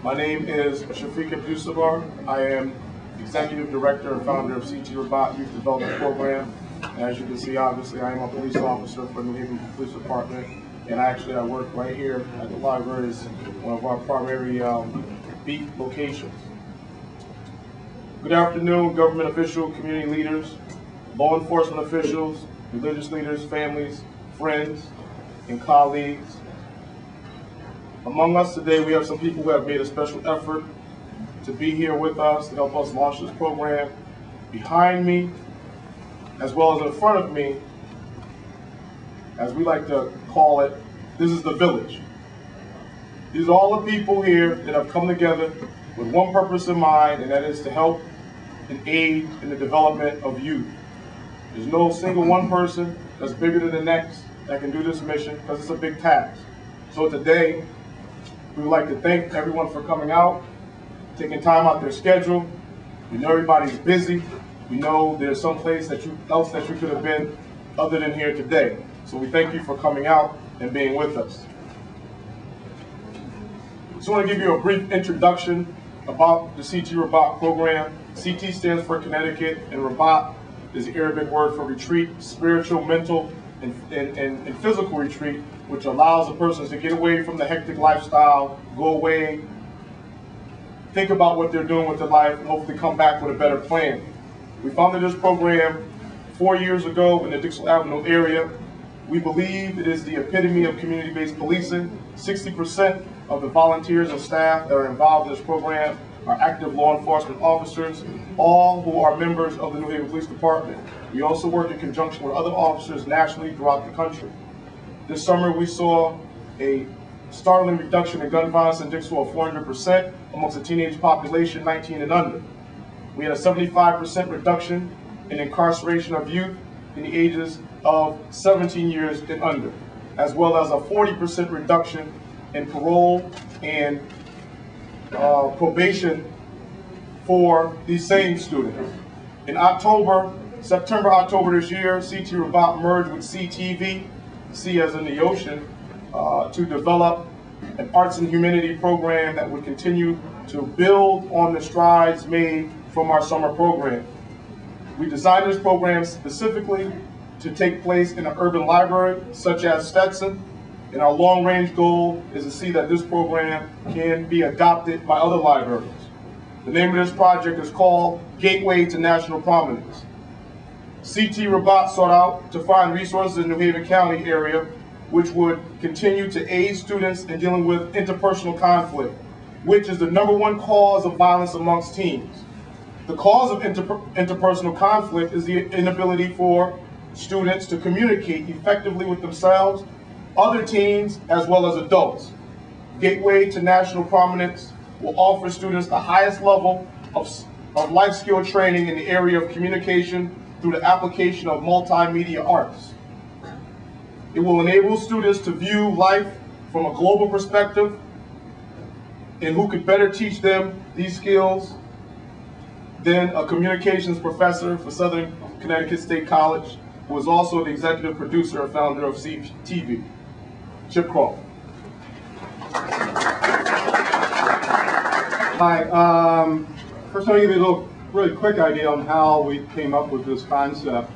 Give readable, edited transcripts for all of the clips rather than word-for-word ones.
My name is Shafiq Abdusabar. I am Executive Director and Founder of CT Ribat Youth Development Program. As you can see, obviously, I am a police officer for New Haven Police Department, and I work right here at the library as one of our primary beat locations. Good afternoon, government officials, community leaders, law enforcement officials, religious leaders, families, friends, and colleagues. Among us today, we have some people who have made a special effort to be here with us to help us launch this program. Behind me, as well as in front of me, as we like to call it, this is the village. These are all the people here that have come together with one purpose in mind, and that is to help and aid in the development of youth. There's no single one person that's bigger than the next that can do this mission, because it's a big task. So today, we would like to thank everyone for coming out, taking time out their schedule. We know everybody's busy. We know there's some place else that you could have been other than here today. So we thank you for coming out and being with us. Just want to give you a brief introduction about the CT Ribat program. CT stands for Connecticut, and Ribat is the Arabic word for retreat, spiritual, mental, and physical retreat, which allows a person to get away from the hectic lifestyle, go away, think about what they're doing with their life, and hopefully come back with a better plan. We founded this program 4 years ago in the Dixon Avenue area. We believe it is the epitome of community-based policing. 60% of the volunteers and staff that are involved in this program are active law enforcement officers, all who are members of the New Haven Police Department. We also work in conjunction with other officers nationally throughout the country. This summer we saw a startling reduction in gun violence in Dixon of 400% amongst the teenage population 19 and under. We had a 75% reduction in incarceration of youth in the ages of 17 years and under, as well as a 40% reduction in parole and probation for these same students. In September, October this year, CT Ribat merged with CTV, C as in the ocean, to develop an arts and humanity program that would continue to build on the strides made from our summer program. We designed this program specifically to take place in an urban library such as Stetson, and our long-range goal is to see that this program can be adopted by other libraries. The name of this project is called Gateway to National Prominence. CT Ribat sought out to find resources in the New Haven County area which would continue to aid students in dealing with interpersonal conflict, which is the #1 cause of violence amongst teens. The cause of interpersonal conflict is the inability for students to communicate effectively with themselves, other teens, as well as adults. Gateway to National Prominence will offer students the highest level of life skill training in the area of communication through the application of multimedia arts. It will enable students to view life from a global perspective, and who could better teach them these skills than a communications professor for Southern Connecticut State College, who is also the executive producer and founder of CTV, Chip Crawford. Hi, first I'll give you a really quick idea on how we came up with this concept.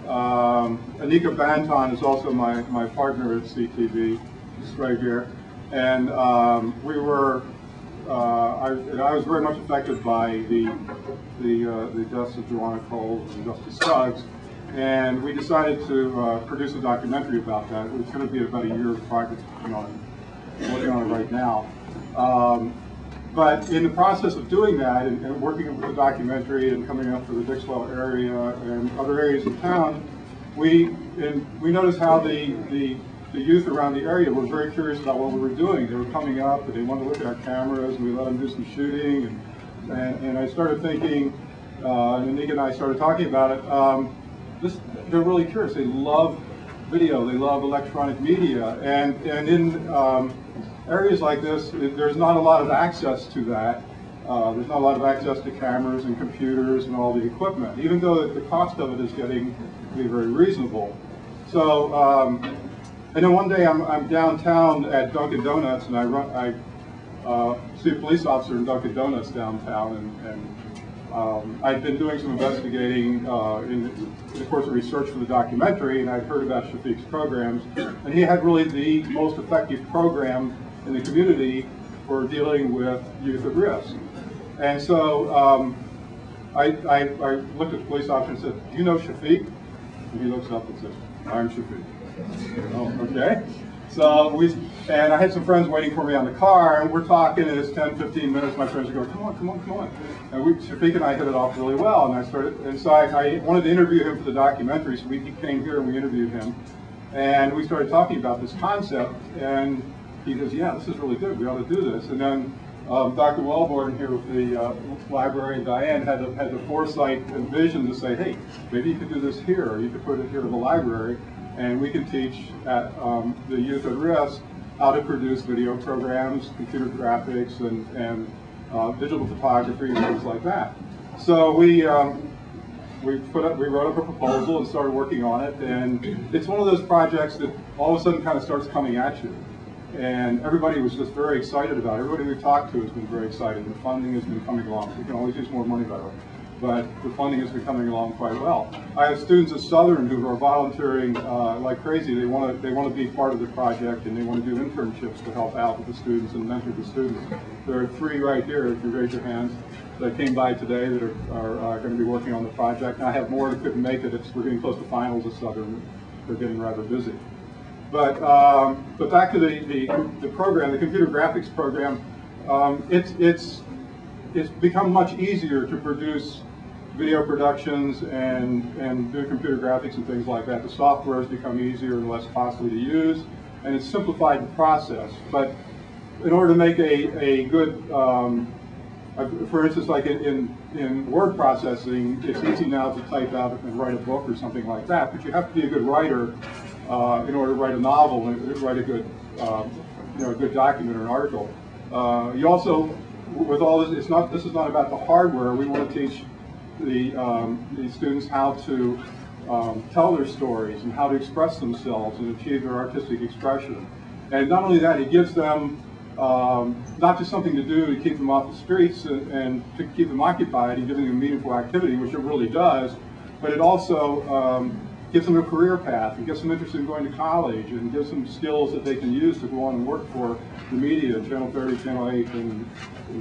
Anika Banton is also my partner at CTV, just right here, and I was very much affected by the deaths of Joanna Coles and Justice Suggs, and we decided to produce a documentary about that. It's going to be about a year's project working on it right now. But in the process of doing that and working with the documentary and coming up for the Dixwell area and other areas of town, we noticed how the youth around the area were very curious about what we were doing. They were coming up and they wanted to look at our cameras, and we let them do some shooting. And I started thinking, and Anika and I started talking about it, they're really curious. They love video, they love electronic media, and in areas like this, there's not a lot of access to that. There's not a lot of access to cameras and computers and all the equipment, even though the cost of it is getting to be very reasonable. So, and then one day I'm downtown at Dunkin' Donuts, and I see a police officer in Dunkin' Donuts downtown, and I'd been doing some investigating in the course of research for the documentary, and I'd heard about Shafiq's programs, and he had really the most effective program in the community for dealing with youth at risk. And so I looked at the police officer and said, "Do you know Shafiq?" And he looks up and says, "I'm Shafiq." Oh, okay. So and I had some friends waiting for me on the car, and we're talking, and it's 10, 15 minutes. My friends are going, "Come on, come on, come on." And Shafiq and I hit it off really well, and so I wanted to interview him for the documentary, so he came here and we interviewed him, and we started talking about this concept, and he goes, "Yeah, this is really good. We ought to do this." And then Dr. Wellborn here with the library, and Diane had the foresight and vision to say, "Hey, maybe you could do this here, or you could put it here in the library, and we can teach at the youth at risk how to produce video programs, computer graphics, and digital photography and things like that." So we wrote up a proposal and started working on it, and it's one of those projects that all of a sudden kind of starts coming at you. And everybody was just very excited about it. Everybody we've talked to has been very excited. The funding has been coming along. We can always use more money, by the way. But the funding has been coming along quite well. I have students at Southern who are volunteering like crazy. They want to be part of the project, and they want to do internships to help out with the students and mentor the students. There are 3 right here, if you raise your hands, that came by today that are going to be working on the project. And I have more that couldn't make it. We're getting close to finals at Southern. They're getting rather busy. But back to the program, the computer graphics program. It's become much easier to produce video productions and do computer graphics and things like that. The software has become easier and less costly to use, and it's simplified the process. But in order to make a good, for instance, like in word processing, it's easy now to type out and write a book or something like that, but you have to be a good writer in order to write a novel and write a good, a good document or an article. You also, with all this, this is not about the hardware. We want to teach the students how to tell their stories and how to express themselves and achieve their artistic expression. And not only that, it gives them not just something to do to keep them off the streets and to keep them occupied and giving them meaningful activity, which it really does, but it also gives them a career path and gets them interested in going to college and gives them skills that they can use to go on and work for the media, Channel 30, Channel 8, and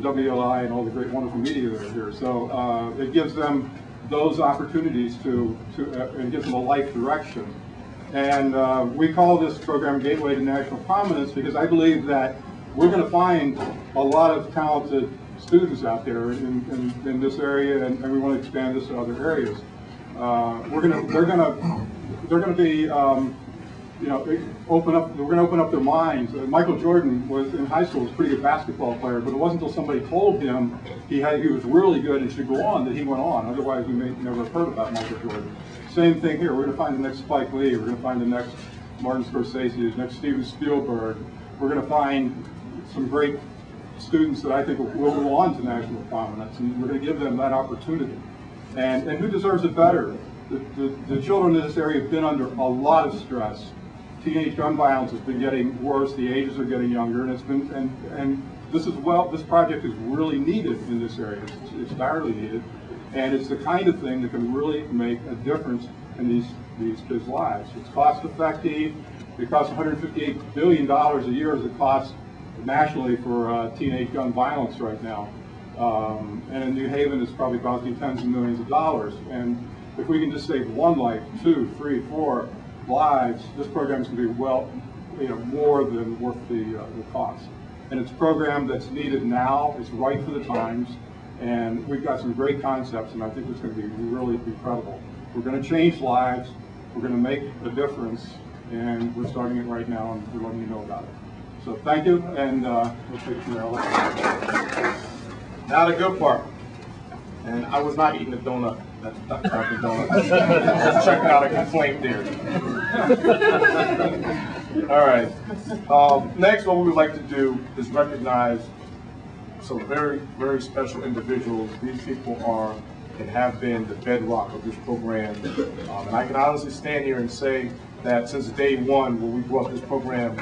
WLI, and all the great, wonderful media that are here. So it gives them those opportunities and gives them a life direction. And we call this program Gateway to National Prominence because I believe that we're going to find a lot of talented students out there in this area, and we want to expand this to other areas. They're going to be, we're going to open up their minds. Michael Jordan was in high school, was a pretty good basketball player, but it wasn't until somebody told him he was really good and should go on that he went on. Otherwise, we may never have heard about Michael Jordan. Same thing here. We're going to find the next Spike Lee. We're going to find the next Martin Scorsese, the next Steven Spielberg. We're going to find some great students that I think will go on to national prominence, and we're going to give them that opportunity. And who deserves it better? The children in this area have been under a lot of stress. Teenage gun violence has been getting worse. The ages are getting younger, and this project is really needed in this area. It's direly needed, and it's the kind of thing that can really make a difference in these kids' lives. It's cost effective. It costs $158 billion a year as it costs nationally for teenage gun violence right now. And in New Haven, it's probably costing tens of millions of dollars. And if we can just save one life, 2, 3, 4 lives, this program is going to be more than worth the cost. And it's a program that's needed now. It's right for the times, and we've got some great concepts, and I think it's going to be really incredible. We're going to change lives. We're going to make a difference, and we're starting it right now, and we're letting you know about it. So thank you, and we'll take it from there. Now the good part. And I was not eating a donut. That's Dunkin' Donuts. Just checking out a complaint there. All right. Next, what we would like to do is recognize some very, very special individuals. These people are and have been the bedrock of this program. And I can honestly stand here and say that since day one, when we brought this program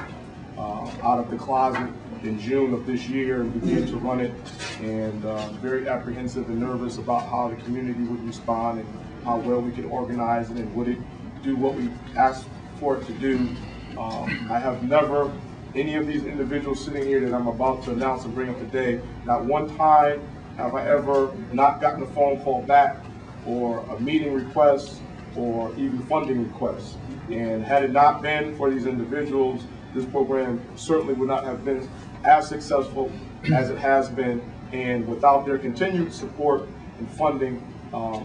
out of the closet in June of this year and began to run it, and very apprehensive and nervous about how the community would respond and how well we could organize it and would it do what we asked for it to do. I have never, any of these individuals sitting here that I'm about to announce and bring up today, not one time have I ever not gotten a phone call back or a meeting request or even funding requests. And had it not been for these individuals, this program certainly would not have been as successful as it has been. And without their continued support and funding,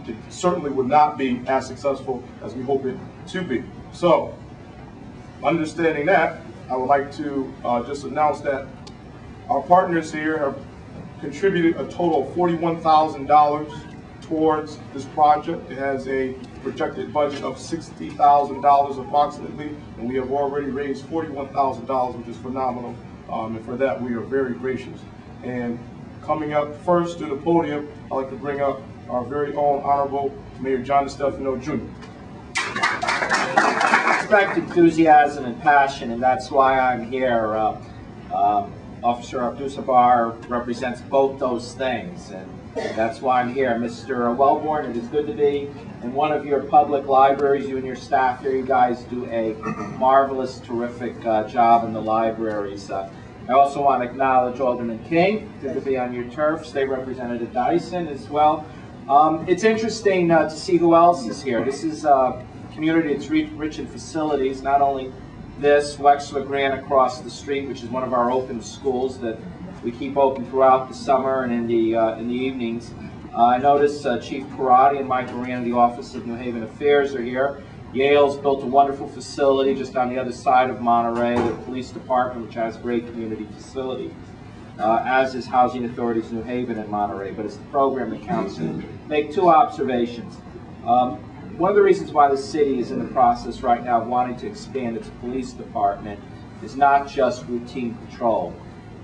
it certainly would not be as successful as we hope it to be. So, understanding that, I would like to just announce that our partners here have contributed a total of $41,000 towards this project. It has a projected budget of $60,000 approximately, and we have already raised $41,000, which is phenomenal, and for that we are very gracious. And coming up first to the podium, I'd like to bring up our very own Honorable Mayor John DeStefano Jr. Respect, enthusiasm, and passion, and that's why I'm here. Officer Abdussabar represents both those things, and that's why I'm here. Mr. Wellborn, it is good to be in one of your public libraries. You and your staff here, you guys do a marvelous, terrific job in the libraries. I also want to acknowledge Alderman King, good to be on your turf, State Representative Dyson as well. It's interesting to see who else is here. This is a community that's rich in facilities, not only this, Wexler Grant across the street, which is one of our open schools that we keep open throughout the summer and in the evenings. I notice Chief Parati and Mike Moran of the Office of New Haven Affairs are here. Yale's built a wonderful facility just on the other side of Monterey, the police department, which has great community facility, as is Housing Authorities New Haven and Monterey, but it's the program that counts. Make two observations. One of the reasons why the city is in the process right now of wanting to expand its police department is not just routine patrol.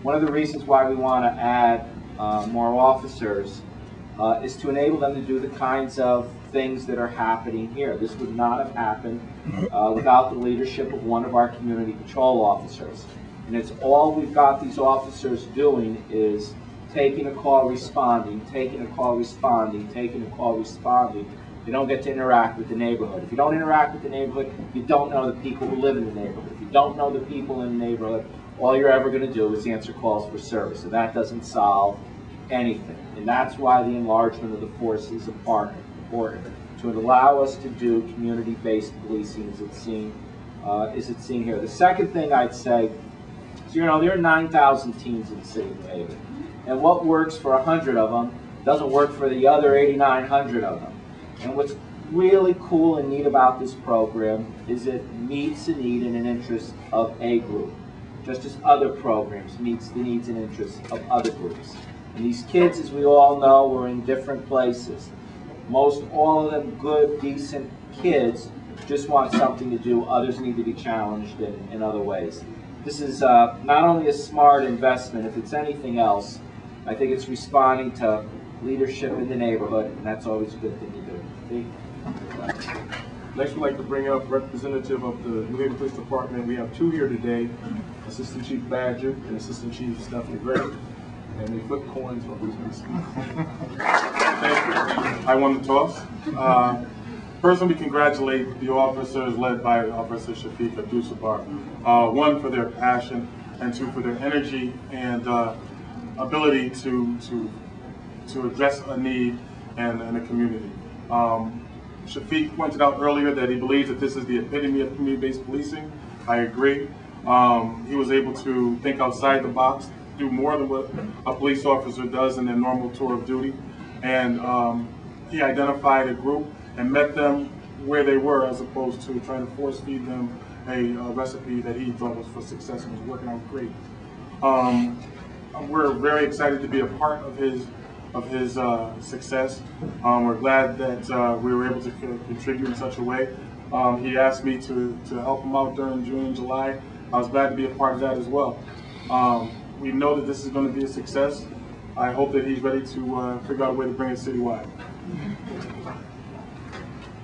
One of the reasons why we want to add more officers is to enable them to do the kinds of things that are happening here. This would not have happened without the leadership of one of our community patrol officers. And it's all we've got these officers doing is taking a call, responding, taking a call, responding, taking a call, responding. You don't get to interact with the neighborhood. If you don't interact with the neighborhood, you don't know the people who live in the neighborhood. If you don't know the people in the neighborhood, all you're ever going to do is answer calls for service. So that doesn't solve anything. And that's why the enlargement of the force is important to allow us to do community-based policing as it's seen here. The second thing I'd say is, there are 9,000 teens in the city of New Haven. And what works for 100 of them doesn't work for the other 8,900 of them. And what's really cool and neat about this program is it meets the need and an interest of a group, just as other programs meets the needs and interests of other groups. And these kids, as we all know, were in different places. Most all of them good, decent kids just want something to do. Others need to be challenged in other ways. This is not only a smart investment, if it's anything else, I think it's responding to leadership in the neighborhood, and that's always a good thing to do. Next, we'd like to bring up representative of the New Haven Police Department. We have two here today, Assistant Chief Badger and Assistant Chief Stephanie Gray. And they flip coins for who's going to speak. Thank you. I won the toss. First, let me congratulate the officers led by Officer Shafiq Abdussabar. One, for their passion, and two, for their energy and ability to address a need in a community. Shafiq pointed out earlier that he believes that this is the epitome of community-based policing. I agree. He was able to think outside the box, do more than what a police officer does in their normal tour of duty. And he identified a group and met them where they were, as opposed to trying to force feed them a recipe that he thought was for success and was working out great. We're very excited to be a part of his success. We're glad that we were able to contribute in such a way. He asked me to help him out during June and July. I was glad to be a part of that as well. We know that this is going to be a success. I hope that he's ready to figure out a way to bring it citywide.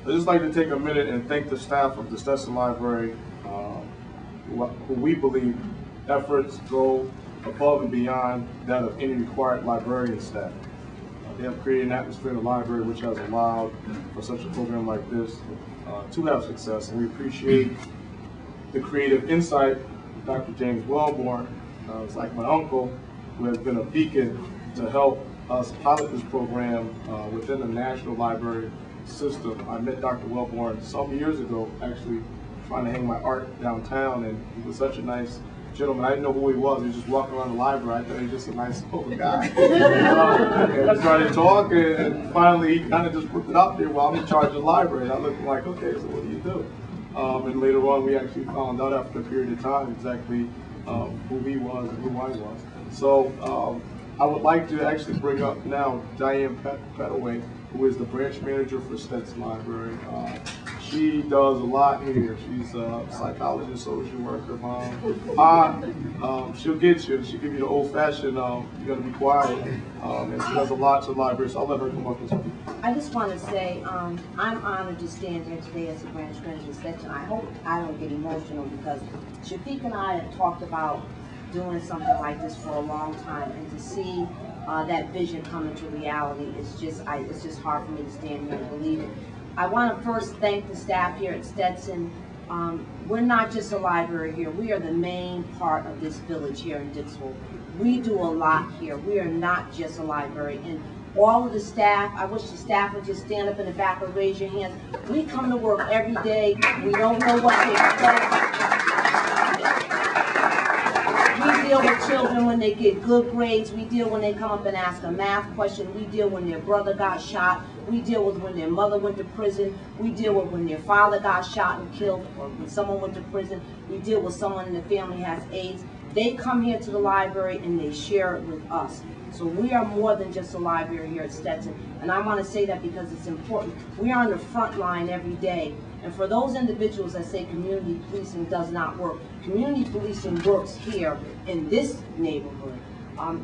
I'd just like to take a minute and thank the staff of the Stetson Library, who we believe efforts go above and beyond that of any required librarian staff. They have created an atmosphere in the library which has allowed for such a program like this to have success, and we appreciate the creative insight of Dr. James Wellborn. It's like my uncle, who has been a beacon to help us pilot this program within the National Library system. I met Dr. Wellborn some years ago, actually trying to hang my art downtown, and he was such a nice gentleman. I didn't know who he was. He was just walking around the library. I thought he was just a nice old guy. And we started talking, and finally he kind of just put it out there, well, I'm in charge of the library. And I looked like, okay, so what do you do? And later on, we actually found out after a period of time exactly who he was and who I was. So I would like to actually bring up now Diane Petaway, who is the branch manager for Stetson Library. She does a lot here. She's a psychologist, social worker, mom. She'll get you. She'll give you the old-fashioned, you got to be quiet. And she does a lot to the library, so I'll let her come up and speak. I just want to say I'm honored to stand here today as a branch manager of Stetson. I hope I don't get emotional because Shafiq and I have talked about doing something like this for a long time, and to see that vision come into reality, it's just hard for me to stand here and believe it. I want to first thank the staff here at Stetson. We're not just a library here. We are the main part of this village here in Dixville. We do a lot here. We are not just a library. And all of the staff, I wish the staff would just stand up in the back or raise your hands. We come to work every day. We don't know what to expect. We deal with children when they get good grades. We deal when they come up and ask a math question. We deal when their brother got shot. We deal with when their mother went to prison. We deal with when their father got shot and killed, or when someone went to prison. We deal with someone in the family has AIDS. They come here to the library and they share it with us. So we are more than just a library here at Stetson. And I want to say that because it's important. We are on the front line every day. And for those individuals that say community policing does not work, community policing works here in this neighborhood.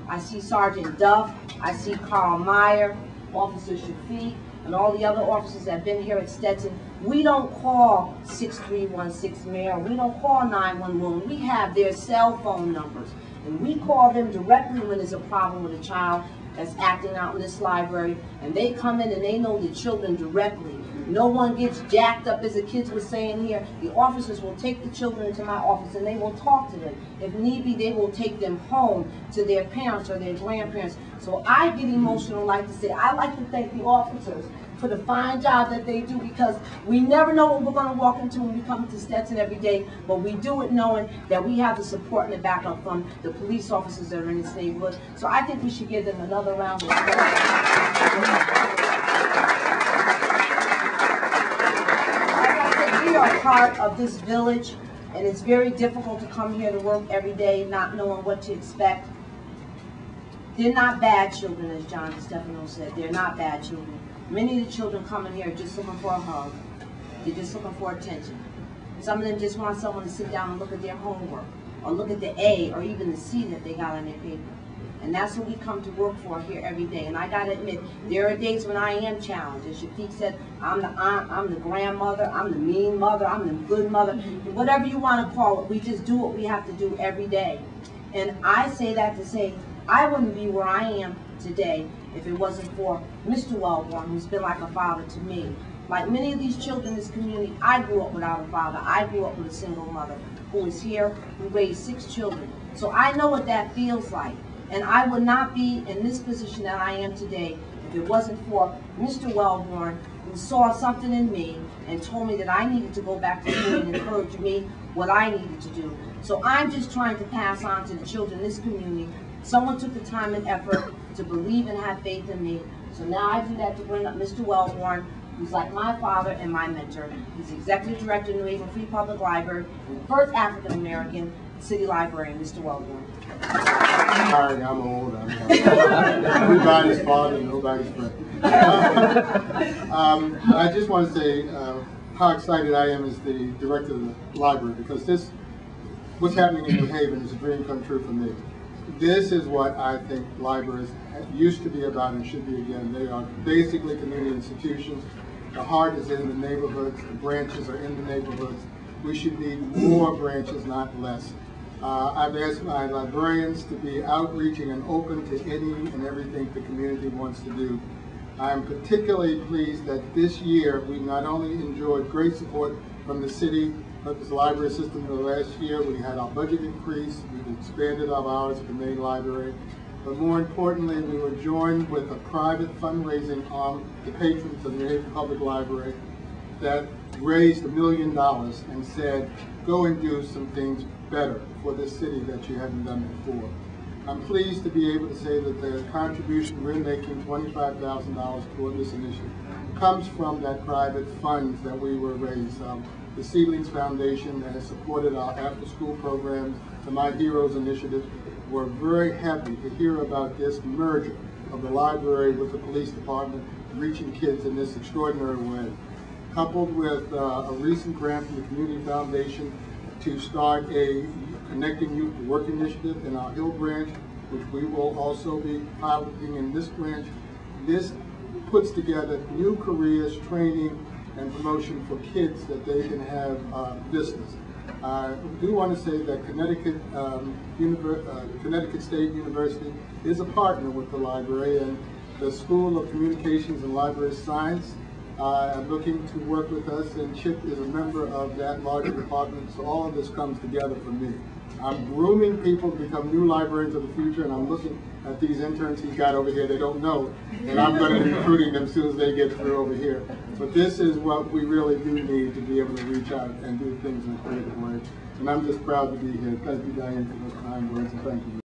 I see Sergeant Duff, I see Carl Meyer, Officer Shafiq, and all the other officers that have been here at Stetson. We don't call 6316 Mayor, we don't call 911, we have their cell phone numbers. And we call them directly when there's a problem with a child that's acting out in this library, and they come in and they know the children directly. No one gets jacked up, as the kids were saying here. The officers will take the children into my office and they will talk to them. If need be, they will take them home to their parents or their grandparents. So I get emotional, like to say, I like to thank the officers for the fine job that they do, because we never know what we're going to walk into when we come to Stetson every day, but we do it knowing that we have the support and the backup from the police officers that are in this neighborhood. So I think we should give them another round of applause. We are part of this village, and it's very difficult to come here to work every day not knowing what to expect. They're not bad children, as John DeStefano said. They're not bad children. Many of the children come in here just looking for a hug. They're just looking for attention. Some of them just want someone to sit down and look at their homework, or look at the A or even the C that they got on their paper. And that's what we come to work for here every day. And I got to admit, there are days when I am challenged. As Shafiq said, I'm the aunt, I'm the grandmother, I'm the mean mother, I'm the good mother. Whatever you want to call it, we just do what we have to do every day. And I say that to say, I wouldn't be where I am today if it wasn't for Mr. Wellborn, who's been like a father to me. Like many of these children in this community, I grew up without a father. I grew up with a single mother who is here, who raised 6 children. So I know what that feels like. And I would not be in this position that I am today if it wasn't for Mr. Wellborn, who saw something in me and told me that I needed to go back to school and encourage me what I needed to do. So I'm just trying to pass on to the children in this community. Someone took the time and effort to believe and have faith in me. So now I do that to bring up Mr. Wellborn, who's like my father and my mentor. He's executive director of New Haven Free Public Library, and the first African-American city librarian, Mr. Wellborn. Sorry, I'm old. Everybody's father, nobody's friend. I just want to say how excited I am as the director of the library, because what's happening in New Haven is a dream come true for me. This is what I think libraries used to be about and should be again. They are basically community institutions. The heart is in the neighborhoods. The branches are in the neighborhoods. We should need more branches, not less. I've asked my librarians to be outreaching and open to any and everything the community wants to do. I'm particularly pleased that this year we not only enjoyed great support from the city, but this library system in the last year. We had our budget increase, we've expanded our hours at the main library, but more importantly, we were joined with a private fundraising arm, the patrons of the New Haven Public Library, that raised $1 million and said, go and do some things better for this city that you haven't done before. I'm pleased to be able to say that the contribution we're making, $25,000 toward this initiative, comes from that private funds that we were raised. The Seedlings Foundation that has supported our after-school programs, the My Heroes initiative. We're very happy to hear about this merger of the library with the police department, reaching kids in this extraordinary way. Coupled with a recent grant from the Community Foundation to start a Connecting Youth to Work initiative in our Hill branch, which we will also be piloting in this branch. This puts together new careers, training, and promotion for kids that they can have business. I do want to say that Connecticut State University is a partner with the library, and the School of Communications and Library Science are looking to work with us, and Chip is a member of that larger department, so all of this comes together for me. I'm grooming people to become new librarians of the future, and I'm looking at these interns he's got over here. They don't know, and I'm going to be recruiting them as soon as they get through over here. But this is what we really do need to be able to reach out and do things in a creative way. And I'm just proud to be here. Thank you, Diane, for those kind words, and thank you.